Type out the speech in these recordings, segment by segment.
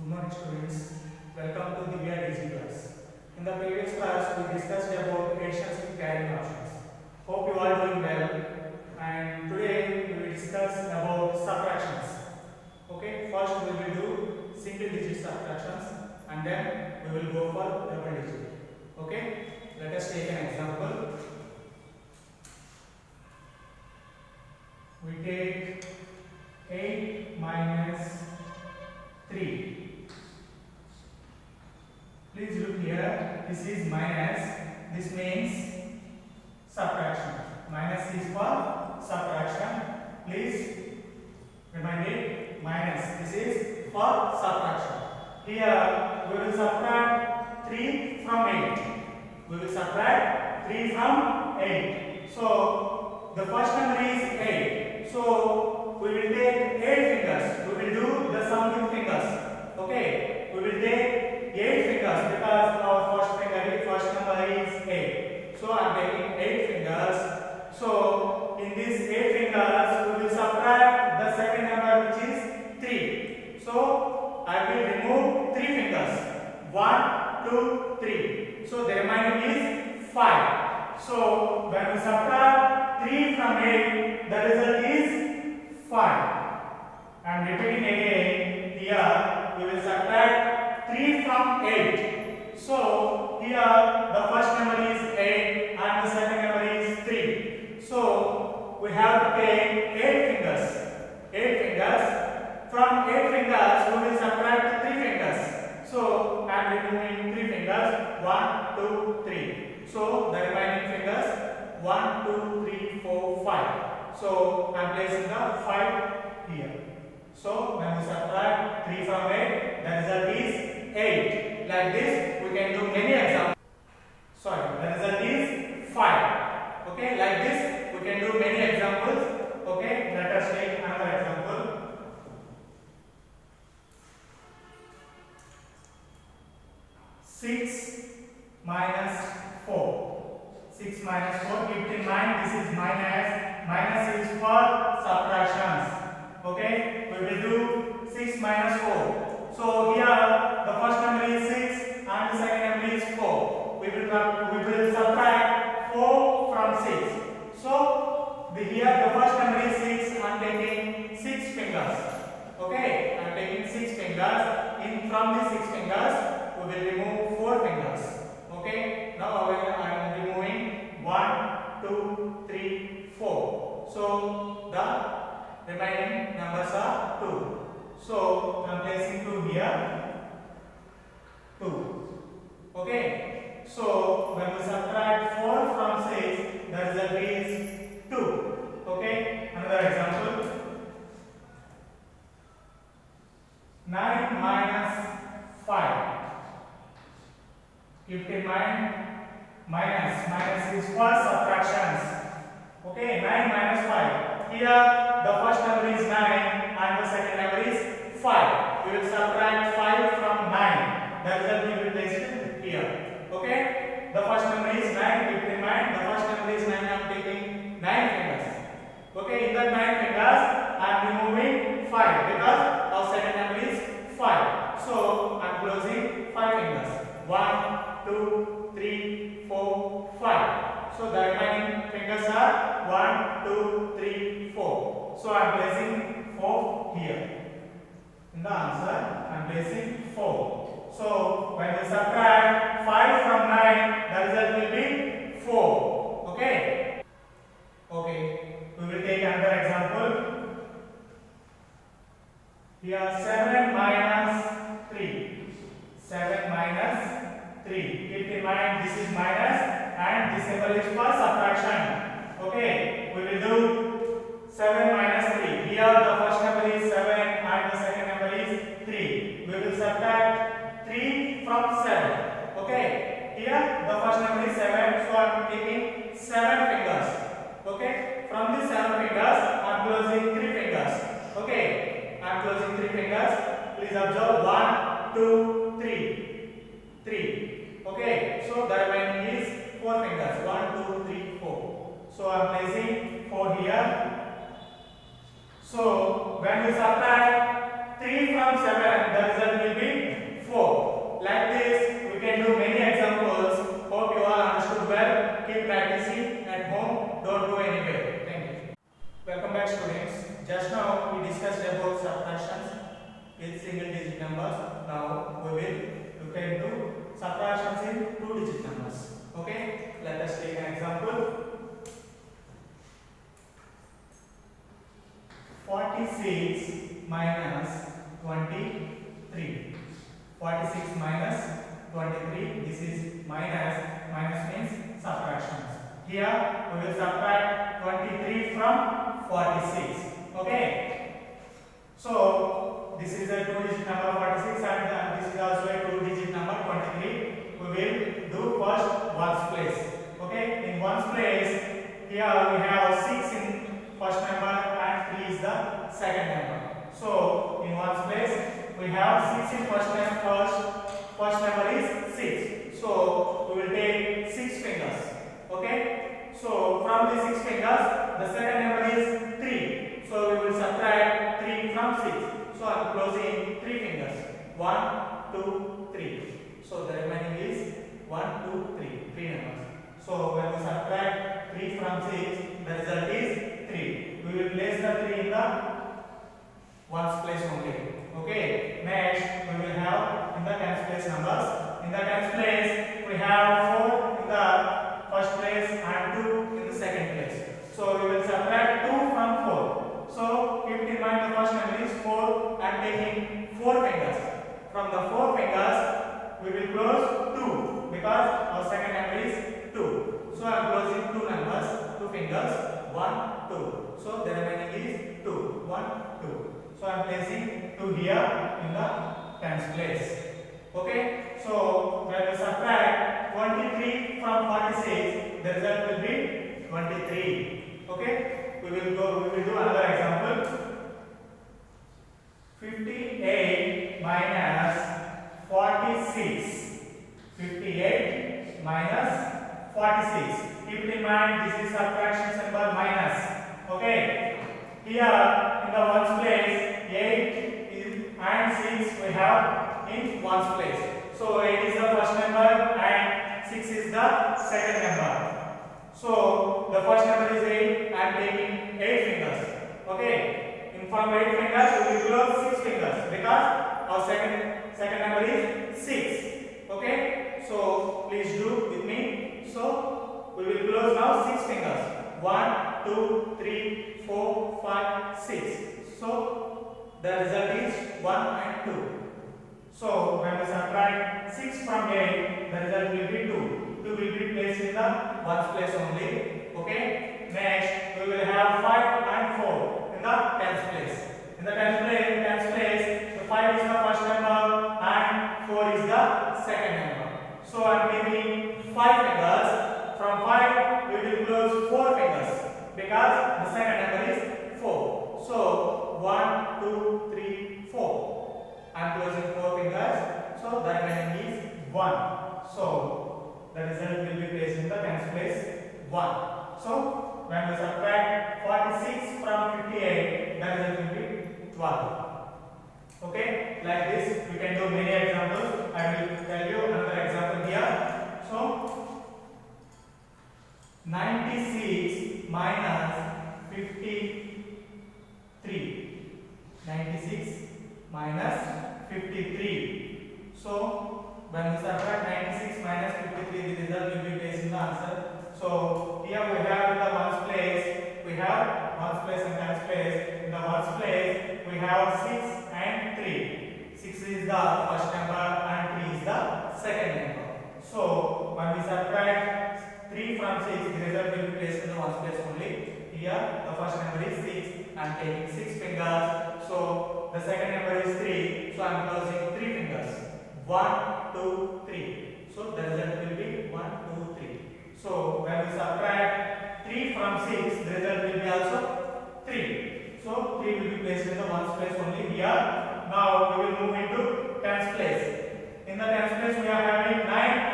Good morning students, welcome to Divya DG class. In the previous class we discussed about additions with carrying options. Hope you all doing well, and today we will discuss about subtractions. Okay, first we will do single digit subtractions and then we will go for double digit. Okay, let us take an example. We take 8 minus 3. Please look here, this is minus, this means subtraction. Minus is for subtraction. Please remind it, minus, this is for subtraction. Here we will subtract 3 from 8. We will subtract 3 from 8. So the first number is 8. So we will take 8 fingers. We will do the sum with fingers. Okay, we will take 8 fingers because our first number is 8. So I am taking 8 fingers. So in these 8 fingers we will subtract the second number, which is 3. So I will remove 3 fingers. 1, 2, 3. So the remaining is 5. So when we subtract 3 from 8, the result is 5. I am repeating again. Here we will subtract 3 from 8. So here the first number is 8 and the second number is 3. So we have to take 8 fingers. 8 fingers. From 8 fingers we will subtract 3 fingers. So I am removing 3 fingers. 1, 2, 3. So the remaining fingers 1, 2, 3, 4, 5. So I am placing the 5 here. So when we subtract 3 from 8, the result is 8. Like this, we can do many examples. Sorry, the result is 5. Okay, like this, we can do many examples. Okay, let us take another example. Six minus 4. 6 minus 4. Keep in mind, this is minus. Minus is for subtractions. Okay, we will do 6 minus 4. So here the first number is 6 and the second number is 4. We will subtract 4 from 6. So here the first number is 6. I am taking 6 fingers. Okay, I am taking 6 fingers. From the 6 fingers, we will remove 4 fingers. Okay, now I am removing 1, 2, 3, 4. So the remaining numbers are 2. So I am placing 2 here. 2. Okay. So when we subtract 4 from 6, the result is 2. Okay. Another example. 9 minus 5. Keep in mind, minus is for subtractions. Okay. 9 minus 5. Here the first number is 9 and the second number is 5. We will subtract 5 from 9. The result will be placed here. Okay. The first number is 9. Keep in mind, the first number is 9. I am taking 9 fingers. Okay. In that 9 fingers, I am removing 5 because our second number is 5. So I am closing 5 fingers. 1, 2, 3, 4, 5. So the remaining fingers are 1, 2, 3, 4. So I am placing 4 here. In the answer, I am placing 4. So when we subtract 5 from 9, the result will be 4. Okay? Okay. We will take another example. Here 7 minus 3. 7 minus 3. Keep in mind, this is minus and this symbol is for subtraction. Okay, we will do 7 minus 3. Here the first number is 7 and the second number is 3. We will subtract 3 from 7. Okay, here the first number is 7, so I am taking 7 fingers. Okay, from these 7 fingers, I am closing 3 fingers. Okay, I am closing 3 fingers. Please observe 1, 2, 3. 3. Okay, so the remaining is 4 fingers. 1, 2, 3, 4. So I am placing 4 here. So when we subtract 3 from 7, the result will be 46 minus 23. This is minus. Minus means subtractions. Here we will subtract 23 from 46. Okay. So this is a 2-digit number 46 and this is also a 2-digit number 23. We will do first ones place. Okay. In ones place, here we have 6 in first number and 3 is the second number. So in ones place, we have 6 in first number. First number is 6. So we will take 6 fingers. Okay. So from the 6 fingers, the second number is 3. So we will subtract 3 from 6. So I am closing 3 fingers. 1, 2, 3. So the remaining is 1, 2, 3. 3 numbers. So when we subtract 3 from 6, the result is 3. We will place the 3 in the ones place only. Okay. Next we will have in the tens place numbers. In the tens place we have 4 in the first place and 2 in the second place. So we will subtract 2 from 4. So keep in mind the first number is 4 and taking 4 fingers. From the 4 fingers we will close 2 because our second number is 2. So I am closing 2 numbers, 2 fingers, 1, 2. So the remaining is 2, 1, 2. So I am placing 2 here in the tens place. Okay. So when we subtract 23 from 46, the result will be 23. Okay. We will do another example. 58 minus 46. 58 minus 46. Keep in mind this is subtraction symbol minus. Okay. Here in the ones place, 8 and 6 we have in ones place. So 8 is the first number and 6 is the second number. So the first number is 8. I am taking 8 fingers. Okay. In from 8 fingers we will close 6 fingers because our second number is 6. Okay. So please do with me. So we will close now 6 fingers. 1, 2, 3, 4, 5, 6. So the result is 1 and 2. So when we subtract 6 from 8, the result will be 2. 2 will be placed in the ones place only. Okay. Next we will have 5 and 4 in the tens place. In the tens place, the 5 is the first number and 4 is the second number. So I am taking 5 fingers. From 5 we will close 4 fingers because the second number is 4. So 1, 2, 3, 4. I am closing 4 fingers. So the remaining is 1. So the result will be placed in the tens place 1. So when we subtract 46 from 58, the result will be 12. Okay, like this we can do many examples. I will tell you another example here. So 96 minus 53. 96 minus 53. So when we subtract 96 minus 53, the result will be placed in the answer. So here we have in the ones place, we have ones place and tens place. In the ones place, we have 6 and 3. 6 is the first number and 3 is the second number. So when we subtract 3 from 6, the result will be placed in the ones place only. Here the first number is 6. I am taking 6 fingers. So the second number is 3. So I am closing 3 fingers. 1, 2, 3. So the result will be 1, 2, 3. So when we subtract 3 from 6, the result will be also 3. So 3 will be placed in the ones place only here. Now we will move into tens place. In the tens place we are having 9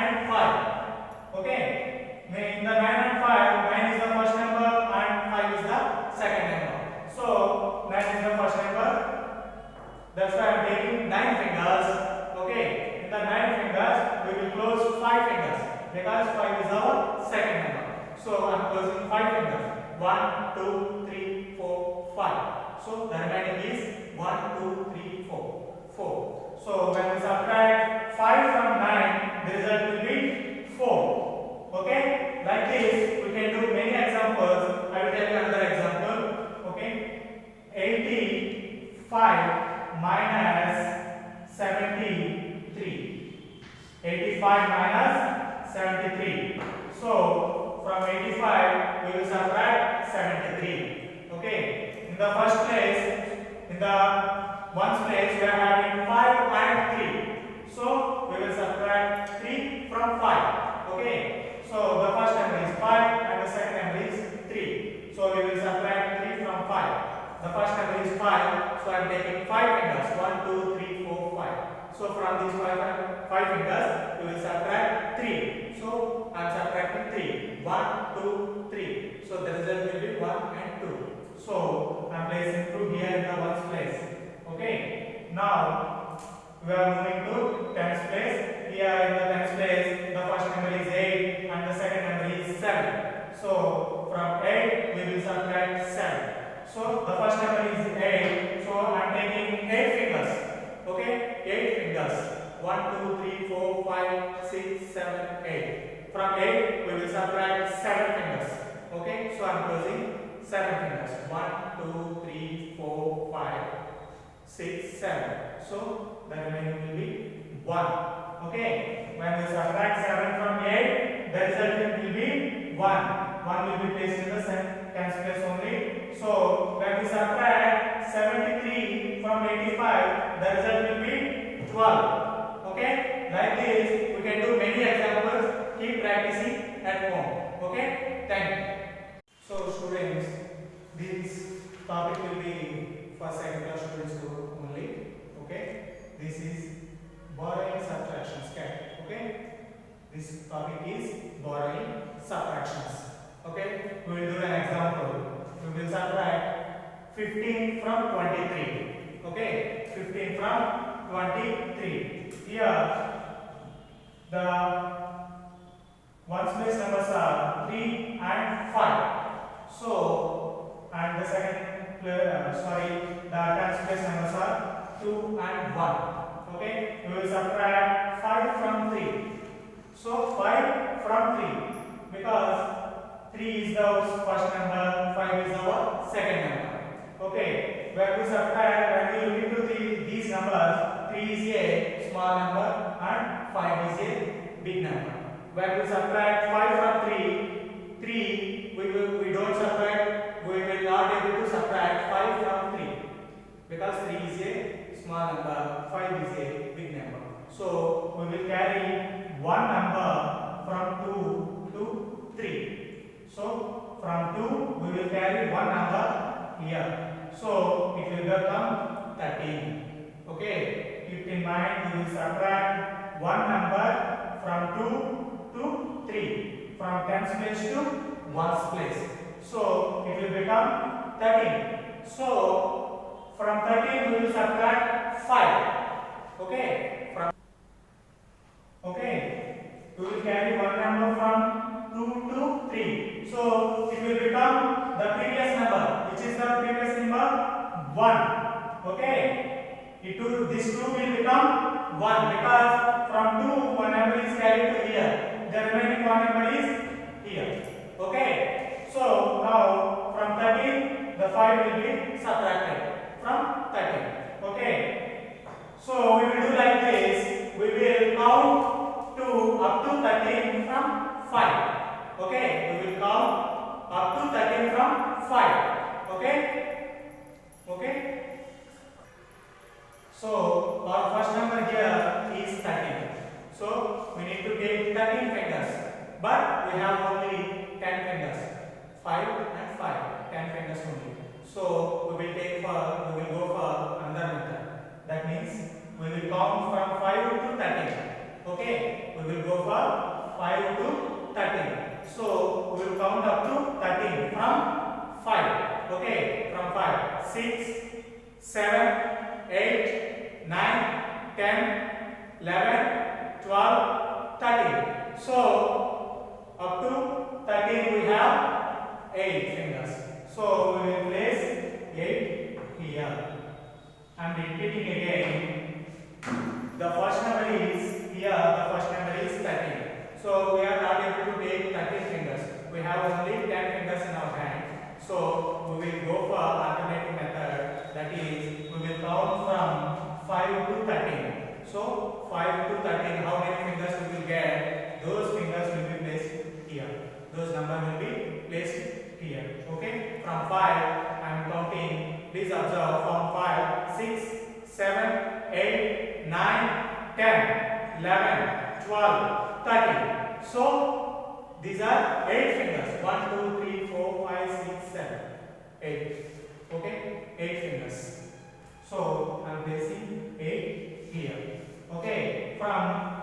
and 5. Okay. In the 9 and 5, 9 is the first number and 5 is the second number. So 9 is the first number. That's why I am taking 9 fingers. Okay. In the 9 fingers, we will close 5 fingers because 5 is our second number. So I am closing 5 fingers. 1, 2, 3, 4, 5. So the remaining is 1, 2, 3, 4. 4. So when we subtract 5 from 9, the result will be 4. Okay, like this we can do many examples. I will tell you another example. Okay, 85 minus 73. 85 minus 73. So from 85 we will subtract 73. Okay. In the first place, in the ones place we are having 5 and 3. So we will subtract 3 from 5. Okay. So the first number is 5 and the second number is 3. So we will subtract 3 from 5. The first number is 5. So I am taking 5 fingers. 1, 2, 3, 4, 5. So from these 5 fingers we will subtract 3. So I am subtracting 3. 1, 2, 3. So the result will be 1 and 2. So I am placing 2 here in the ones place. Okay. Now we are moving to tens place. Here in the tens place, the first number is 8 and the second number is 7. So from 8 we will subtract 7. So the first number is 8. So I am taking 8 fingers. Okay, 8 fingers. 1, 2, 3, 4, 5, 6, 7, 8. From 8 we will subtract 7 fingers. Okay, so I am closing 7 fingers. 1, 2, 3, 4, 5, 6, 7. So the remaining will be 1. Okay, when we subtract 7 from 8, the result will be 1. 1 will be placed in the tens place only. So when we subtract 73 from 85, the result will be 12. Okay, like this we can do many examples. Keep practicing at home. Okay, thank you. So students, this topic will be for second class students only. Okay, this is borrowing subtractions. Okay, this topic is borrowing subtractions. Okay, we will do an example. We will subtract 15 from 23. Okay, 15 from 23. Here the ones place numbers are 3 and 5. So and the second the tens place numbers are 2 and 1. Okay, we will subtract 5 from 3. So 5 from 3 because 3 is the first number, 5 is our second number. Okay, when we subtract, when we look into these numbers, 3 is a small number and 5 is a big number. When we subtract 5 from 3 we don't subtract, we will not able to subtract 5 from 3 because 3 is a small number, 5 is a big number. So we will carry one number from 2 to 3. So from 2 we will carry one number here. So it will become 13. Okay. Keep in mind we will subtract one number from 2 to 3. From tens place to ones place. So it will become 13. So from 13 we will subtract 5. Okay. We will carry one number from 2 to 3. So it will become the previous number. Which is the previous number? 1. Okay. This 2 will become 1 because from 2 one number is carried to here. The remaining one number is here. Okay. So now from 13 the 5 will be subtracted from 13. Okay. So we will do like this. We will count up to 13 from 5. Okay, we will count up to 13 from 5. Okay. So our first number here is 13. So we need to take 13 fingers, but we have only 10 fingers. 5 and 5, 10 fingers only. So we will go for another method. That means we will count from 5 to 13. Okay, we will go for 5 to 13. So we will count up to 13 from 5. Okay, from 5, 6, 7, 8, 9, 10, 11, 12, 13. So up to 13 we have 8 fingers. So we will place 8 here. I am repeating again. The first number is here, the first number is 13. So we are not able to take 13 fingers. We have only 10 fingers in our hand. So we will go for alternative method. That is, we will count from 5 to 13. So 5 to 13, how many fingers we will get? Those fingers will be placed here. Those number will be placed here. Okay? From 5, I am counting. Please observe from 5, 6, 7, 8, 9, 10, 11, 12, 13. So these are 8 fingers. 1, 2, 3, 4, 5, 6, 7, 8. Okay? 8 fingers. So I am placing 8 here. Okay?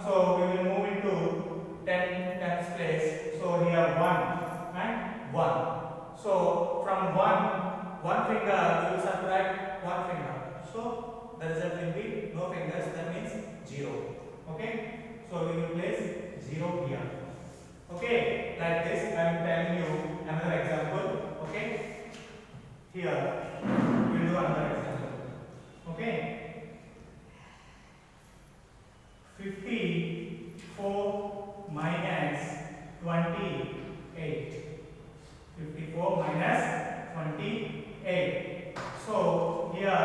So we will move into 10th place. So here 1 and 1. So from one finger we will subtract 1 finger. So the result will be no fingers, that means 0. Okay? So we will place 0 here. Okay? Like this I am telling you another example. Okay? Here we will do another example. Okay? 54 minus 28. 54 minus 28. So here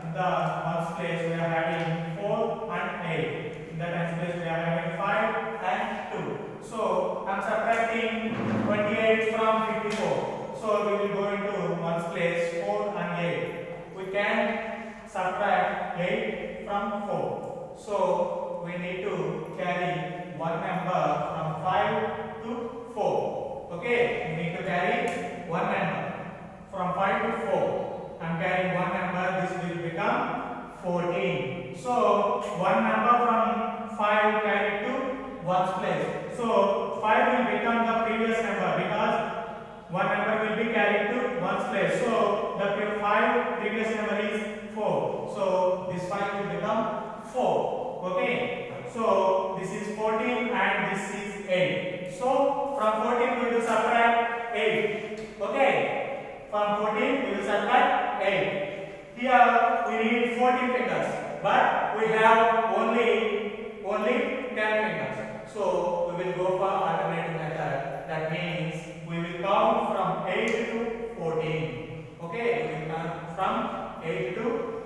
in the ones place we are having 4 and 8. In the tens place we are having 5 and 2. So I am subtracting 28 from 54. So we will go into ones place 4 and 8. We can subtract 8 from 4. So we need to carry one number from 5 to 4. Okay, we need to carry one number from 5 to 4. I am carrying one number, this will become 14. So one number from 5 carried to ones place. So 5 will become the previous number because one number will be carried to ones place. So the 5 previous number is 4. So this 5 will become 4. Okay. So this is 14 and this is 8. So from 14 we will subtract 8. Okay. From 14 we will subtract 8. Here we need 14 fingers, but we have only 10 fingers. So we will go for alternative method. That means we will count from 8 to 14. Okay, we will count from 8 to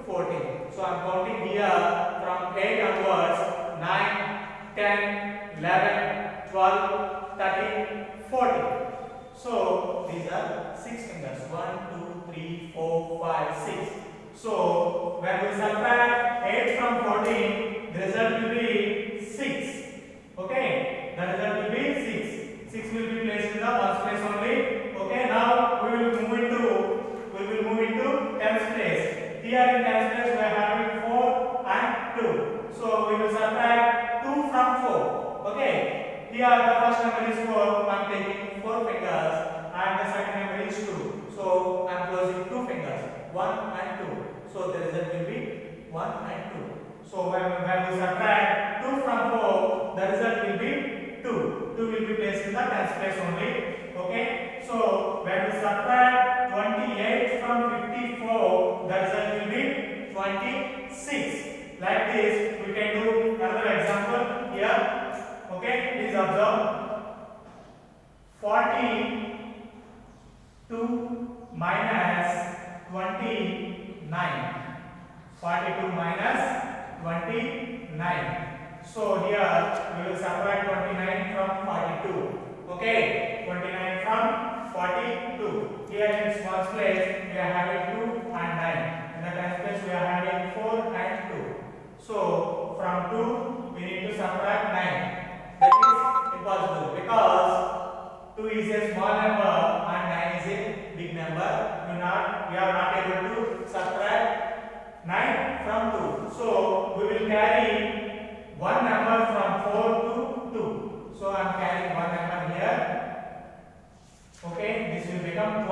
14. So I am counting here from 8 onwards. 9, 10, 11, 12, 13, 14. So these are 6 fingers. 1, 2, 3, 4, 5, 6. So when we subtract 8 from 14, the result will be 6. Okay, the result will be 6. 6 will be placed in the ones place only. Okay, now we will move into tens place. Here in tens place we are having 4 and 2. So we will subtract 2 from 4. Okay. Here the first number is 4. I am taking 4 fingers and the second number is 2. So I am closing 2 fingers. 1 and 2. So the result will be 1 and 2. So when we subtract 2 from 4, the result will be 2. 2 will be placed in the tens place only. Okay. So when we subtract 28 from 54, the result will be 26. Like this, we can do another example here. Okay, please observe. 42 minus 29. 42 minus 29. So here we will subtract 29 from 42. Okay, 29 from 42. Here in ones place we are having 2 and 9. In the tens place we are having 4 and 2. So from 2 we need to subtract 9. That is impossible because 2 is a small number and 9 is a big number. We are not able to subtract 9 from 2. So we will carry one number from 4 to 2. So I am carrying one number here. Okay, this will become 12.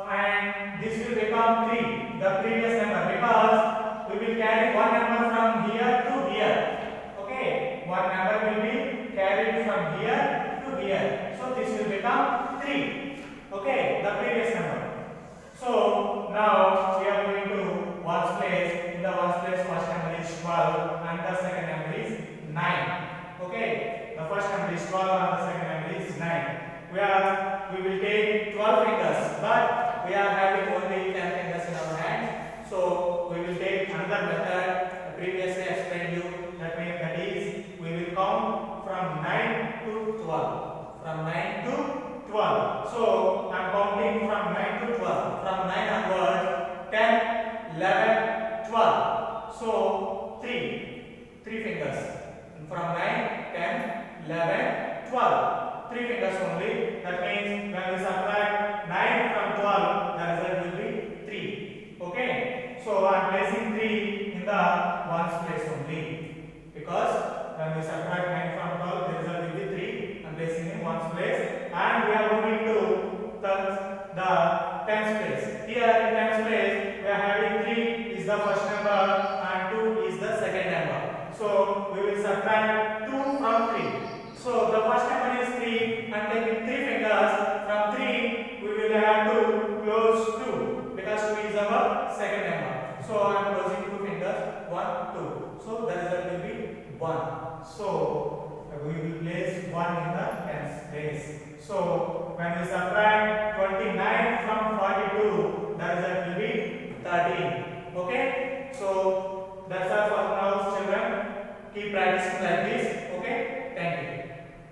And this will become 3, the previous number, because we will carry one number from here to here. Okay, one number will be carried from here to here. So this will become 3. Okay, the previous number. So now we are going to ones place. In the ones place, first number is 12 and the second number is 9. Okay, the first number is 12 and the second number is 9. We will take 12 fingers, but we are having only 10 fingers in our hands. So we will take another method. Previously explained you 3 fingers. From 9, 10, 11, 12. 3 fingers only. That means when we subtract 9 from 12, the result will be 3. Okay. So I am placing 3 in the ones place only. Because when we subtract 9 from 12, the result will be 3. I am placing in ones place. And we are moving to the tens place. Here in tens place, we are having 3 is the first number and 2 is the second number. So we will subtract 2 from 3. So the first number is 3 and taking 3 fingers from 3 we will have to close 2 because 2 is our second number. So I am closing 2 fingers 1, 2. So the result will be 1. So we will place 1 in the tens place. So when we subtract 29 from 42, the result will be 13.